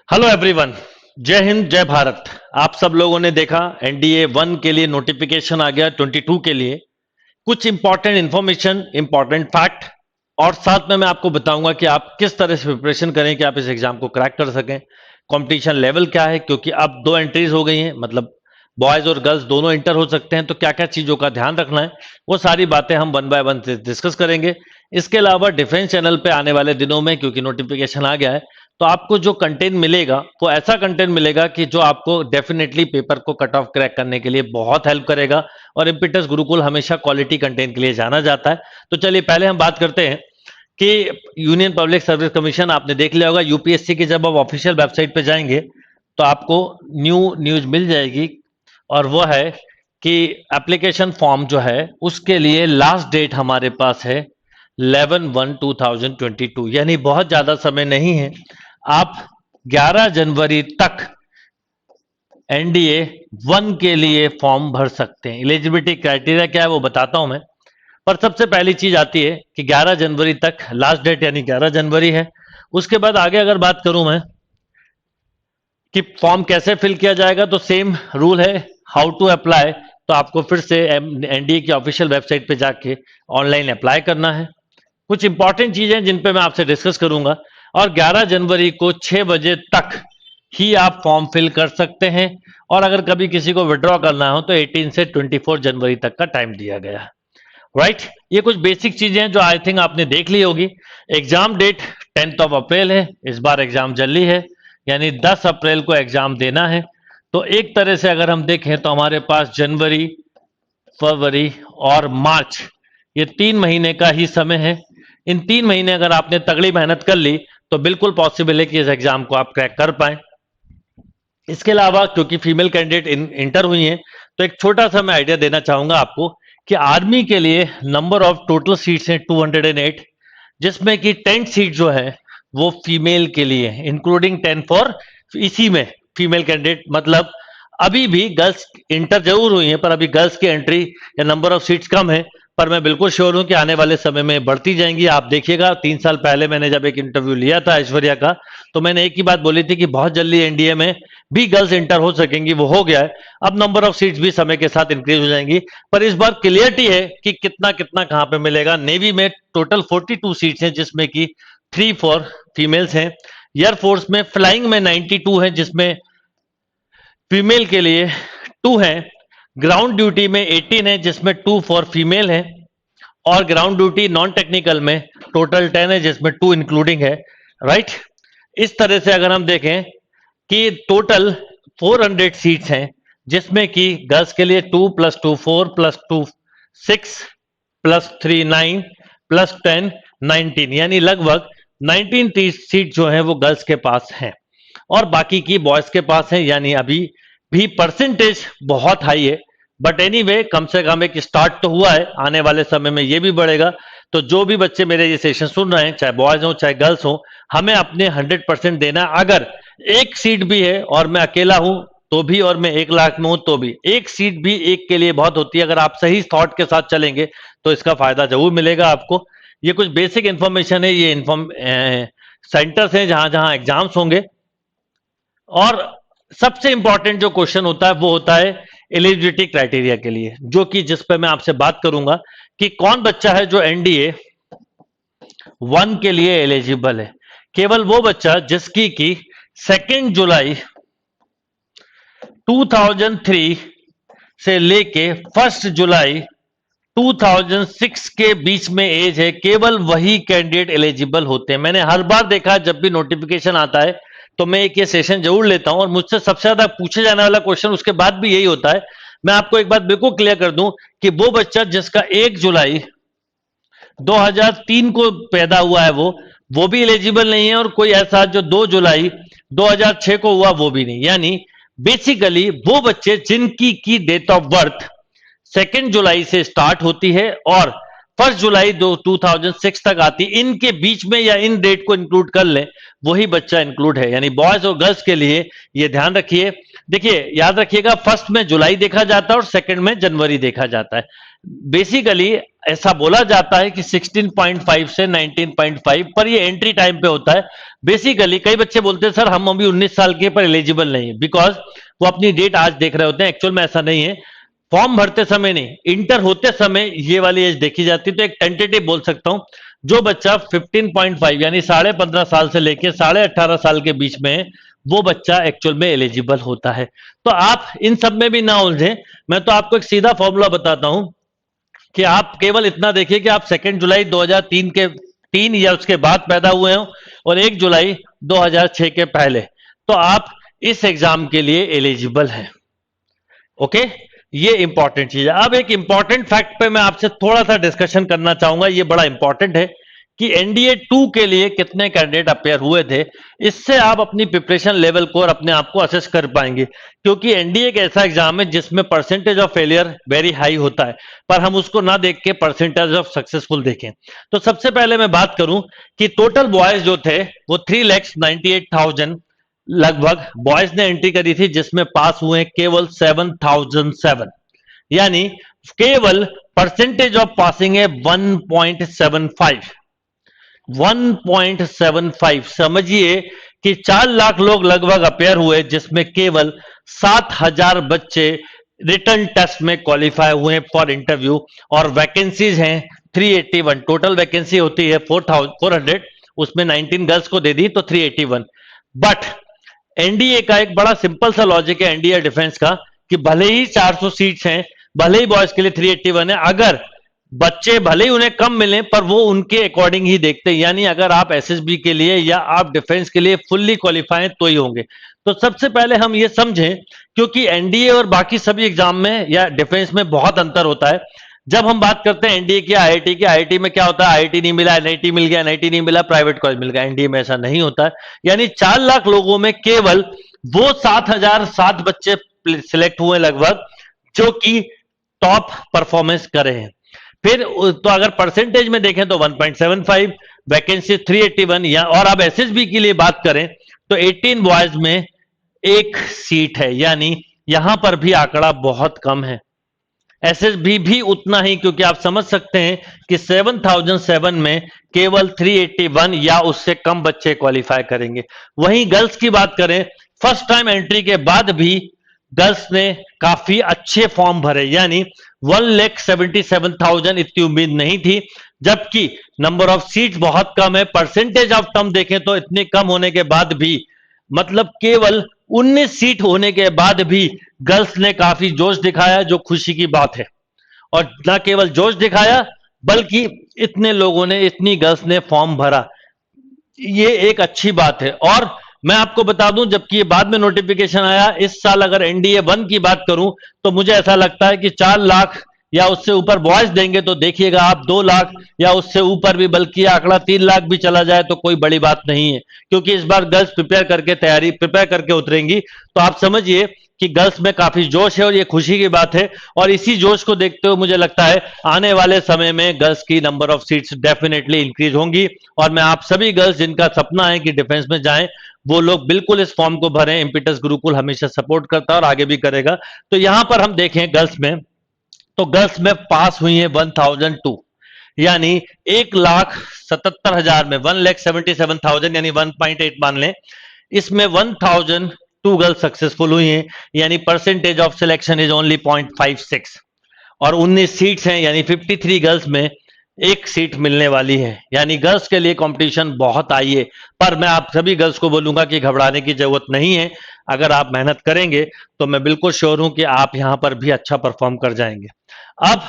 Hello everyone. जय हिंद, जय भारत। आप सब लोगों ने देखा एनडीए 1 के लिए नोटिफिकेशन आ गया, 22 के लिए कुछ इंपॉर्टेंट इंफॉर्मेशन, इंपॉर्टेंट फैक्ट और साथ में मैं आपको बताऊंगा कि आप किस तरह से प्रिपरेशन करें कि आप इस एग्जाम को क्रैक कर सकें। कंपटीशन लेवल क्या है, क्योंकि अब 2 एंट्रीज हो गई हैं, मतलब बॉयज और गर्ल्स दोनों इंटर हो सकते हैं, तो क्या क्या चीजों का ध्यान रखना है वो सारी बातें हम वन बाय वन डिस्कस करेंगे। इसके अलावा डिफेंस चैनल पे आने वाले दिनों में, क्योंकि नोटिफिकेशन आ गया है, तो आपको जो कंटेंट मिलेगा वो ऐसा कंटेंट मिलेगा कि जो आपको डेफिनेटली पेपर को कट ऑफ क्रैक करने के लिए बहुत हेल्प करेगा। और इम्पिटस गुरुकुल हमेशा क्वालिटी कंटेंट के लिए जाना जाता है। तो चलिए पहले हम बात करते हैं कि यूनियन पब्लिक सर्विस कमीशन, आपने देख लिया होगा यूपीएससी की जब आप ऑफिशियल वेबसाइट पे जाएंगे तो आपको न्यू न्यूज मिल जाएगी, और वो है कि एप्लीकेशन फॉर्म जो है उसके लिए लास्ट डेट हमारे पास है 11/1/2022, यानी बहुत ज्यादा समय नहीं है। आप 11 जनवरी तक एनडीए 1 के लिए फॉर्म भर सकते हैं। एलिजिबिलिटी क्राइटेरिया क्या है वो बताता हूं मैं, पर सबसे पहली चीज आती है कि 11 जनवरी तक लास्ट डेट यानी 11 जनवरी है। उसके बाद आगे अगर बात करूं मैं कि फॉर्म कैसे फिल किया जाएगा, तो सेम रूल है, हाउ टू अप्लाई। तो आपको फिर से एनडीए की ऑफिशियल वेबसाइट पे जाके ऑनलाइन अप्लाई करना है। कुछ इंपॉर्टेंट चीजें जिन पे मैं आपसे डिस्कस करूंगा, और 11 जनवरी को 6 बजे तक ही आप फॉर्म फिल कर सकते हैं। और अगर कभी किसी को विड्रॉ करना हो तो 18 से 24 जनवरी तक का टाइम दिया गया है। राइट, ये कुछ बेसिक चीजें हैं जो आई थिंक आपने देख ली होगी। एग्जाम डेट 10 अप्रैल है, इस बार एग्जाम जल्दी है, यानी 10 अप्रैल को एग्जाम देना है। तो एक तरह से अगर हम देखें तो हमारे पास जनवरी, फरवरी और मार्च, ये 3 महीने का ही समय है। इन 3 महीने अगर आपने तगड़ी मेहनत कर ली तो बिल्कुल पॉसिबल है कि इस एग्जाम को आप क्रैक कर पाए। इसके अलावा क्योंकि फीमेल कैंडिडेट इंटर हुई हैं, तो एक छोटा सा मैं आइडिया देना चाहूंगा आपको कि आर्मी के लिए नंबर ऑफ टोटल सीट्स हैं 208, जिसमें कि 10 सीट जो है वो फीमेल के लिए है, इंक्लूडिंग 10 फॉर इसी में फीमेल कैंडिडेट। मतलब अभी भी गर्ल्स इंटर जरूर हुई हैं, पर अभी गर्ल्स की एंट्री या नंबर ऑफ सीट्स कम है। पर मैं बिल्कुल श्योर हूं कि आने वाले समय में बढ़ती जाएंगी। आप देखिएगा, 3 साल पहले मैंने जब एक इंटरव्यू लिया था ऐश्वर्या का, तो मैंने एक ही बात बोली थी कि बहुत जल्दी एनडीए में भी गर्ल्स इंटर हो सकेंगी, वो हो गया है। अब नंबर ऑफ सीट्स भी समय के साथ इंक्रीज हो जाएंगी, पर इस बार क्लियरिटी है कि कितना कितना कहां पे मिलेगा। नेवी में टोटल 42 सीट्स हैं, जिसमें कि 3 फॉर फीमेल्स हैं। एयरफोर्स में फ्लाइंग में 92 है, जिसमें फीमेल के लिए 2 है। ग्राउंड ड्यूटी में 18 है, जिसमें 2 फॉर फीमेल है। और ग्राउंड ड्यूटी नॉन टेक्निकल में टोटल 10 है, जिसमें 2 इंक्लूडिंग है। राइट, इस तरह से अगर हम देखें कि टोटल 400 सीट्स हैं, जिसमें कि गर्ल्स के लिए 2 + 2 4 + 2 6 + 3 9 + 10 19, यानी लगभग 19 सीट जो है वो गर्ल्स के पास हैं और बाकी की बॉयज के पास है। यानी अभी भी परसेंटेज बहुत हाई है, बट एनीवे कम से कम एक स्टार्ट तो हुआ है। आने वाले समय में ये भी बढ़ेगा। तो जो भी बच्चे मेरे ये सेशन सुन रहे हैं, चाहे बॉयज हो चाहे गर्ल्स हो, हमें अपने 100% देना। अगर एक सीट भी है और मैं अकेला हूं तो भी, और मैं 1 लाख में हूं तो भी, एक सीट भी एक के लिए बहुत होती है। अगर आप सही थॉट के साथ चलेंगे तो इसका फायदा जरूर मिलेगा आपको। ये कुछ बेसिक इंफॉर्मेशन है, ये सेंटर्स हैं जहां जहां एग्जाम्स होंगे। और सबसे इंपॉर्टेंट जो क्वेश्चन होता है वो होता है एलिजिबिलिटी क्राइटेरिया के लिए, जो कि जिस पे मैं आपसे बात करूंगा कि कौन बच्चा है जो एनडीए 1 के लिए एलिजिबल है। केवल वो बच्चा जिसकी की 2 जुलाई 2003 से लेके 1 जुलाई 2006 के बीच में एज है, केवल वही कैंडिडेट एलिजिबल होते हैं। मैंने हर बार देखा जब भी नोटिफिकेशन आता है तो मैं एक ये सेशन जरूर लेता हूं, और मुझसे सबसे ज्यादा पूछे जाने वाला क्वेश्चन उसके बाद भी यही होता है। मैं आपको एक बात बिल्कुल क्लियर कर दूं कि वो बच्चा जिसका 1 जुलाई 2003 को पैदा हुआ है वो भी एलिजिबल नहीं है, और कोई ऐसा जो 2 जुलाई 2006 को हुआ वो भी नहीं। यानी बेसिकली वो बच्चे जिनकी की डेट ऑफ बर्थ 2 जुलाई से स्टार्ट होती है और 1 जुलाई 2006 तक आती, इनके बीच में या इन डेट को इंक्लूड कर लें, वही बच्चा इंक्लूड है। यानी बॉयज और गर्ल्स के लिए ये ध्यान रखिए। देखिए, याद रखिएगा, फर्स्ट में जुलाई देखा जाता है और सेकंड में जनवरी देखा जाता है। बेसिकली ऐसा बोला जाता है कि 16.5 से 19.5 पर ये एंट्री टाइम पे होता है। बेसिकली कई बच्चे बोलते हैं सर हम अभी 19 साल के पर एलिजिबल नहीं है, बिकॉज वो अपनी डेट आज देख रहे होते हैं। एक्चुअल में ऐसा नहीं है, फॉर्म भरते समय नहीं, इंटर होते समय ये वाली एज देखी जाती है। तो एक टेंटेटिव बोल सकता हूं, जो बच्चा 15.5 यानी 15.5 साल से लेके 18.5 साल के बीच में है, वो बच्चा एक्चुअल में एलिजिबल होता है। तो आप इन सब में भी ना उलझे, मैं तो आपको एक सीधा फॉर्मूला बताता हूं कि आप केवल इतना देखिए कि आप 2 जुलाई 2003 के 3 या उसके बाद पैदा हुए हो और 1 जुलाई 2006 के पहले, तो आप इस एग्जाम के लिए एलिजिबल हैं। ओके, ये इंपॉर्टेंट चीज है। अब एक इंपॉर्टेंट फैक्ट पे मैं आपसे थोड़ा सा डिस्कशन करना चाहूंगा, ये बड़ा इंपॉर्टेंट है कि एनडीए 2 के लिए कितने कैंडिडेट अपेयर हुए थे। इससे आप अपनी प्रिपरेशन लेवल को और अपने आप को असेस कर पाएंगे, क्योंकि एनडीए एक ऐसा एग्जाम है जिसमें percentage of failure very high होता है, पर हम उसको ना देख के परसेंटेज ऑफ सक्सेसफुल देखें। तो सबसे पहले मैं बात करूं कि टोटल बॉयज जो थे वो 3,98,000 लगभग बॉयज ने एंट्री करी थी, जिसमें पास हुए केवल 7,007, यानी केवल परसेंटेज ऑफ पासिंग है 1.75। 1.75 समझिए कि 4 लाख लोग लगभग अपेयर हुए, जिसमें केवल 7,000 बच्चे रिटर्न टेस्ट में क्वालिफाई हुए फॉर इंटरव्यू, और वैकेंसीज हैं 381। टोटल वैकेंसी होती है 400, उसमें 19 गर्ल्स को दे दी तो 381। बट एनडीए का एक बड़ा सिंपल सा लॉजिक है एनडीए डिफेंस का, कि भले ही 400 सीट्स हैं, भले ही बॉयज के लिए 381 है, अगर बच्चे भले ही उन्हें कम मिले पर वो उनके अकॉर्डिंग ही देखते हैं, यानी अगर आप एसएसबी के लिए या आप डिफेंस के लिए फुल्ली क्वालिफाई तो ही होंगे। तो सबसे पहले हम ये समझें, क्योंकि एनडीए और बाकी सभी एग्जाम में या डिफेंस में बहुत अंतर होता है। जब हम बात करते हैं एनडीए की, आईआईटी की, आईआईटी में क्या होता है, आईआईटी नहीं मिला एनआईटी मिल गया, एनआईटी नहीं मिला प्राइवेट कॉलेज मिल गया। एनडीए में ऐसा नहीं होता है, यानी 4 लाख लोगों में केवल वो 7,007 बच्चे सिलेक्ट हुए लगभग, जो कि टॉप परफॉर्मेंस करे हैं। फिर तो अगर परसेंटेज में देखें तो 1.75, वैकेंसी 381, या और अब एसएसबी के लिए बात करें तो 18 बॉयज में 1 सीट है, यानी यहां पर भी आंकड़ा बहुत कम है। एसएसबी भी उतना ही, क्योंकि आप समझ सकते हैं कि 7,007 में केवल 381 या उससे कम बच्चे क्वालिफाई करेंगे। वहीं गर्ल्स की बात करें, फर्स्ट टाइम एंट्री के बाद भी गर्ल्स ने काफी अच्छे फॉर्म भरे, यानी 1,77,000 इतनी उम्मीद नहीं थी, जबकि नंबर ऑफ सीट्स बहुत कम है। परसेंटेज ऑफ टर्म देखें तो इतने कम होने के बाद भी, मतलब केवल 19 सीट होने के बाद भी गर्ल्स ने काफी जोश दिखाया, जो खुशी की बात है। और न केवल जोश दिखाया, बल्कि इतने लोगों ने, इतनी गर्ल्स ने फॉर्म भरा, ये एक अच्छी बात है। और मैं आपको बता दूं, जबकि ये बाद में नोटिफिकेशन आया, इस साल अगर एनडीए 1 की बात करूं तो मुझे ऐसा लगता है कि 4 लाख या उससे ऊपर बॉयज देंगे, तो देखिएगा आप 2 लाख या उससे ऊपर भी, बल्कि आंकड़ा 3 लाख भी चला जाए तो कोई बड़ी बात नहीं है, क्योंकि इस बार गर्ल्स प्रिपेयर करके उतरेंगी। तो आप समझिए कि गर्ल्स में काफी जोश है और ये खुशी की बात है। और इसी जोश को देखते हुए मुझे लगता है आने वाले समय में गर्ल्स की number of seats definitely increase होंगी। और मैं आप सभी गर्ल्स जिनका सपना है कि डिफेंस में जाएं, वो लोग बिल्कुल इस फॉर्म को भरें। इम्पिटस गुरुकुल हमेशा सपोर्ट करता है और आगे भी करेगा। तो यहां पर हम देखें गर्ल्स में, तो गर्ल्स में पास हुई है 1002, यानी 1,77,000 में 1,77,000 यानी 1.8 मान लें, इसमें 1,002 गर्ल्स सक्सेसफुल हुई हैं, यानी percentage of selection is only 0.56। और 19 सीट्स हैं, यानी 53 गर्ल्स में 1 सीट मिलने वाली है, यानी गर्ल्स के लिए कंपटीशन बहुत आई है। पर मैं आप सभी गर्ल्स को बोलूंगा कि घबराने की जरूरत नहीं है। अगर आप मेहनत करेंगे तो मैं बिल्कुल श्योर हूं कि आप यहां पर भी अच्छा परफॉर्म कर जाएंगे। अब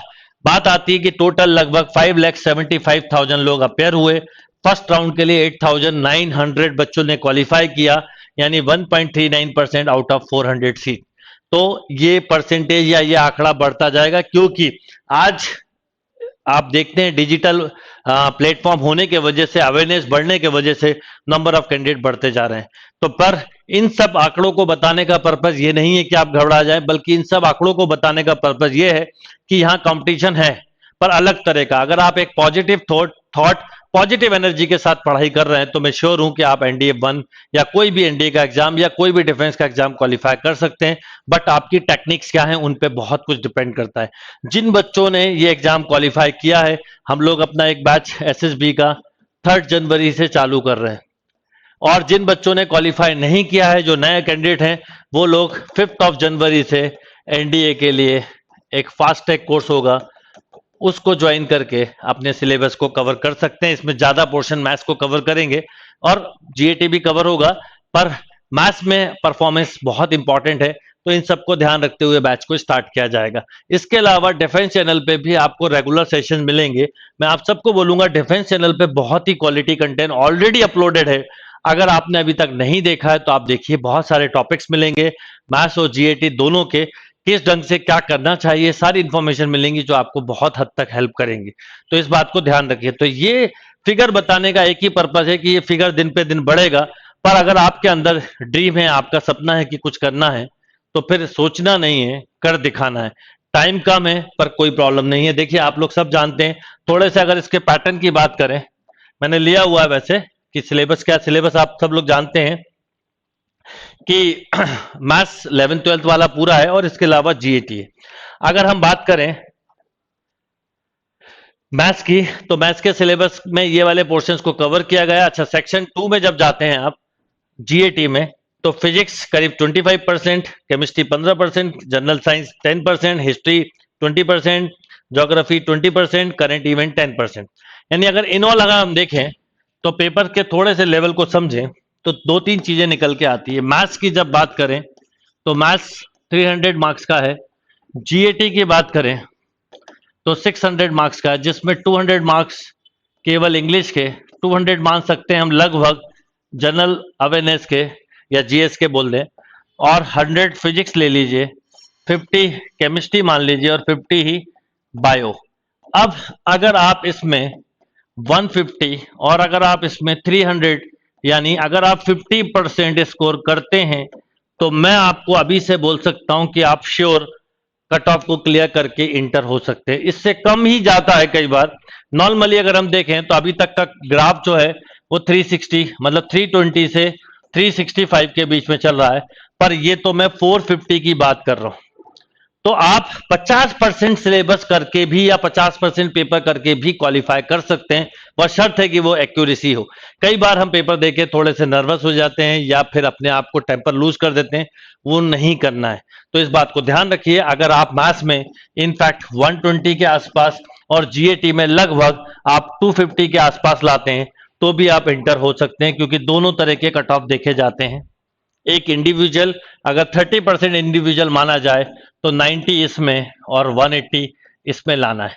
बात आती है कि टोटल लगभग 5,75,000 लोग अपेयर हुए। फर्स्ट राउंड के लिए 8,900 बच्चों ने क्वालिफाई किया, यानी 1.39% आउट ऑफ 400 सीट। तो ये परसेंटेज या ये आंकड़ा बढ़ता जाएगा, क्योंकि आज आप देखते हैं डिजिटल प्लेटफॉर्म होने के वजह से, अवेयरनेस बढ़ने के वजह से नंबर ऑफ कैंडिडेट बढ़ते जा रहे हैं। तो पर इन सब आंकड़ों को बताने का पर्पस ये नहीं है कि आप घबरा जाएं, बल्कि इन सब आंकड़ों को बताने का पर्पस ये है कि यहाँ कंपटीशन है, पर अलग तरह का। अगर आप एक पॉजिटिव थॉट पॉजिटिव एनर्जी के साथ पढ़ाई कर रहे हैं तो मैं श्योर हूं कि आप एनडीए 1 या कोई भी एनडीए का एग्जाम या कोई भी डिफेंस का एग्जाम क्वालिफाई कर सकते हैं। बट आपकी टेक्निक्स क्या है उन पे बहुत कुछ डिपेंड करता है। जिन बच्चों ने ये एग्जाम क्वालिफाई किया है, हम लोग अपना एक बैच एसएसबी का 3 जनवरी से चालू कर रहे हैं, और जिन बच्चों ने क्वालिफाई नहीं किया है, जो नए कैंडिडेट हैं, वो लोग 5 जनवरी से एनडीए के लिए एक फास्ट ट्रैक कोर्स होगा, उसको ज्वाइन करके अपने सिलेबस को कवर कर सकते हैं। इसमें ज्यादा पोर्शन मैथ्स को कवर करेंगे और जीएटी भी कवर होगा, पर मैथ्स में परफॉर्मेंस बहुत इंपॉर्टेंट है, तो इन सबको ध्यान रखते हुए बैच को स्टार्ट किया जाएगा। इसके अलावा डिफेंस चैनल पे भी आपको रेगुलर सेशन मिलेंगे। मैं आप सबको बोलूंगा डिफेंस चैनल पे बहुत ही क्वालिटी कंटेंट ऑलरेडी अपलोडेड है। अगर आपने अभी तक नहीं देखा है तो आप देखिए, बहुत सारे टॉपिक्स मिलेंगे मैथ्स और जीएटी दोनों के, किस ढंग से क्या करना चाहिए, सारी इंफॉर्मेशन मिलेंगी जो आपको बहुत हद तक हेल्प करेंगी। तो इस बात को ध्यान रखिए। तो ये फिगर बताने का एक ही पर्पज है कि ये फिगर दिन पे दिन बढ़ेगा, पर अगर आपके अंदर ड्रीम है, आपका सपना है कि कुछ करना है, तो फिर सोचना नहीं है, कर दिखाना है। टाइम कम है पर कोई प्रॉब्लम नहीं है। देखिए आप लोग सब जानते हैं, थोड़े से अगर इसके पैटर्न की बात करें, मैंने लिया हुआ है वैसे कि सिलेबस क्या, सिलेबस आप सब लोग जानते हैं कि मैथ्स 11th 12th वाला पूरा है और इसके अलावा जीएटी है। अगर हम बात करें मैथ्स की, तो मैथ्स के सिलेबस में ये वाले पोर्शंस को कवर किया गया। अच्छा, सेक्शन 2 में जब जाते हैं आप जीएटी में, तो फिजिक्स करीब 25%, chemistry 15%, general science 10%, history 20%, geography 20%, current event 10%। यानी अगर इन ऑल अगर हम देखें तो पेपर के थोड़े से लेवल को समझें तो 2-3 चीजें निकल के आती है। मैथ्स की जब बात करें तो मैथ्स 300 मार्क्स का है, जीएटी की बात करें तो 600 मार्क्स का है, जिसमें 200 मार्क्स केवल इंग्लिश के, 200 मान सकते हैं हम लगभग जनरल अवेयरनेस के या जीएस के बोल दें, और 100 फिजिक्स ले लीजिए, 50 केमिस्ट्री मान लीजिए और 50 ही बायो। अब अगर आप इसमें 150 और अगर आप इसमें 300, यानी अगर आप 50% स्कोर करते हैं, तो मैं आपको अभी से बोल सकता हूं कि आप श्योर कट ऑफ को क्लियर करके इंटर हो सकते हैं। इससे कम ही जाता है कई बार। नॉर्मली अगर हम देखें तो अभी तक का ग्राफ जो है वो 360 मतलब 320 से 365 के बीच में चल रहा है, पर ये तो मैं 450 की बात कर रहा हूं। तो आप 50% सिलेबस करके भी या 50% पेपर करके भी क्वालिफाई कर सकते हैं, वह शर्त है कि वो एक्यूरेसी हो। कई बार हम पेपर देके थोड़े से नर्वस हो जाते हैं या फिर अपने आप को टेम्पर लूज कर देते हैं, वो नहीं करना है। तो इस बात को ध्यान रखिए। अगर आप मैथ्स में इनफैक्ट 120 के आसपास और जीएटी में लगभग आप 250 के आसपास लाते हैं, तो भी आप इंटर हो सकते हैं, क्योंकि दोनों तरह के कट ऑफ देखे जाते हैं। एक इंडिविजुअल, अगर 30% इंडिविजुअल माना जाए तो 90 इसमें और 180 इसमें लाना है,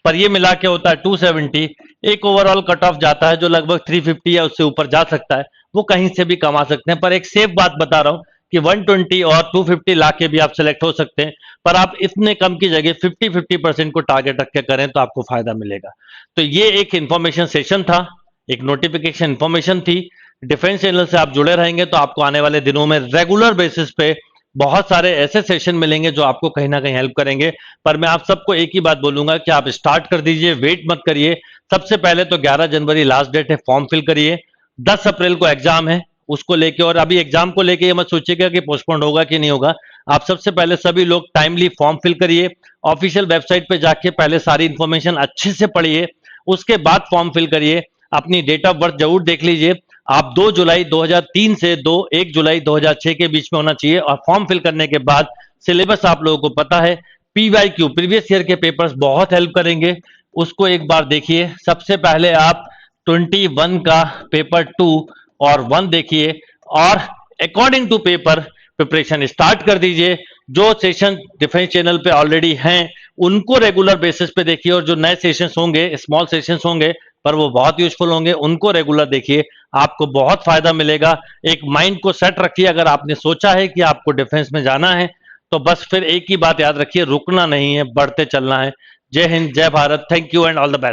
पर ये मिला के होता है 270। एक ओवरऑल कट ऑफ जाता है जो लगभग 350 या उससे ऊपर जा सकता है, वो कहीं से भी कमा सकते हैं। पर एक सेफ बात बता रहा हूं कि 120 और 250 ला के भी आप सिलेक्ट हो सकते हैं, पर आप इतने कम की जगह 50% को टारगेट रख के करें तो आपको फायदा मिलेगा। तो ये एक इंफॉर्मेशन सेशन था, एक नोटिफिकेशन इंफॉर्मेशन थी। डिफेंस चैनल से आप जुड़े रहेंगे तो आपको आने वाले दिनों में रेगुलर बेसिस पे बहुत सारे ऐसे सेशन मिलेंगे जो आपको कहीं ना कहीं हेल्प करेंगे। पर मैं आप सबको एक ही बात बोलूंगा कि आप स्टार्ट कर दीजिए, वेट मत करिए। सबसे पहले तो 11 जनवरी लास्ट डेट है, फॉर्म फिल करिए। 10 अप्रैल को एग्जाम है, उसको लेके, और अभी एग्जाम को लेके ये मत सोचिएगा कि पोस्टपोन होगा कि नहीं होगा। आप सबसे पहले सभी लोग टाइमली फॉर्म फिल करिए, ऑफिशियल वेबसाइट पे जाके पहले सारी इंफॉर्मेशन अच्छे से पढ़िए, उसके बाद फॉर्म फिल करिए। अपनी डेट ऑफ बर्थ जरूर देख लीजिए। आप 2 जुलाई 2003 से 1 जुलाई 2006 के बीच में होना चाहिए। और फॉर्म फिल करने के बाद सिलेबस आप लोगों को पता है, पीवाईक्यू प्रीवियस ईयर के पेपर्स बहुत हेल्प करेंगे, उसको एक बार देखिए। सबसे पहले आप 21 का पेपर 2 और 1 देखिए और according to paper preparation start कर दीजिए। जो सेशन डिफेंस चैनल पे ऑलरेडी हैं उनको रेगुलर बेसिस पे देखिए, और जो नए सेशंस होंगे, स्मॉल सेशंस होंगे पर वो बहुत यूजफुल होंगे, उनको रेगुलर देखिए, आपको बहुत फायदा मिलेगा। एक माइंड को सेट रखिए। अगर आपने सोचा है कि आपको डिफेंस में जाना है तो बस फिर एक ही बात याद रखिए, रुकना नहीं है, बढ़ते चलना है। जय हिंद, जय Bharat, thank you and all the best.